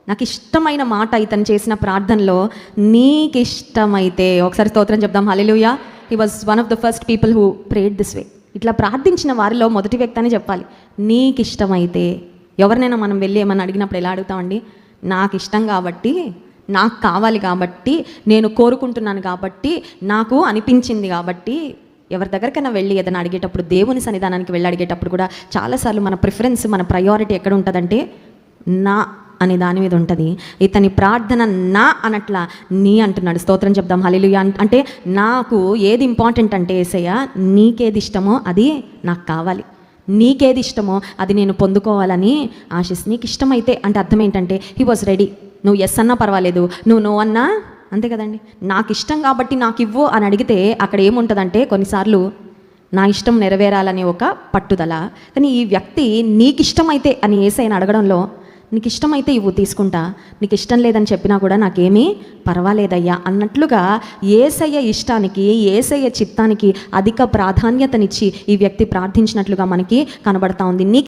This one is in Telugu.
నాకు ఇష్టమైన మాట ఇతను చేసిన ప్రార్థనలో, నీకు ఇష్టమైతే, ఒకసారి స్తోత్రం చెప్దాం, hallelujah. He was one of the first people who prayed this way. ఇట్లా ప్రార్థించిన వారిలో మొదటి వ్యక్తి అని చెప్పాలి. నీకు ఇష్టమైతే. ఎవరినైనా మనం వెళ్ళి ఏమన్నా అడిగినప్పుడు ఎలా అడుగుతామండి? నాకు ఇష్టం కాబట్టి, నాకు కావాలి కాబట్టి, నేను కోరుకుంటున్నాను కాబట్టి, నాకు అనిపించింది కాబట్టి. ఎవరి దగ్గరికైనా వెళ్ళి ఏదైనా అడిగేటప్పుడు, దేవుని సన్నిధానానికి వెళ్ళి అడిగేటప్పుడు కూడా చాలాసార్లు మన ప్రిఫరెన్స్, మన ప్రయారిటీ ఎక్కడ ఉంటుందంటే నా అనే దాని మీద ఉంటుంది. ఇతని ప్రార్థన నా అనట్లా నీ అంటున్నాడు. స్తోత్రం చెప్దాం, హల్లెలూయా. అంటే నాకు ఏది ఇంపార్టెంట్ అంటే, యేసయ్య నీకేది ఇష్టమో అది నాకు కావాలి, నీకేది ఇష్టమో అది నేను పొందుకోవాలని ఆశిస్తు. నీకు ఇష్టమైతే అంటే అర్థం ఏంటంటే హీ వాజ్ రెడీ. నువ్వు ఎస్ అన్నా పర్వాలేదు, నువ్వు నో అన్నా అంతే కదండి. నాకు ఇష్టం కాబట్టి నాకు ఇవ్వు అని అడిగితే అక్కడ ఏముంటుందంటే కొన్నిసార్లు నా ఇష్టం నెరవేరాలనే ఒక పట్టుదల. కానీ ఈ వ్యక్తి నీకు ఇష్టమైతే అని యేసయ్యని అడగడంలో, నీకు ఇష్టమైతే ఇవ్వు తీసుకుంటా, నీకు ఇష్టం లేదని చెప్పినా కూడా నాకేమీ పర్వాలేదయ్యా అన్నట్లుగా యేసయ్య ఇష్టానికి, యేసయ్య చిత్తానికి అధిక ప్రాధాన్యతనిచ్చి ఈ వ్యక్తి ప్రార్థించినట్లుగా మనకి కనబడతా ఉంది.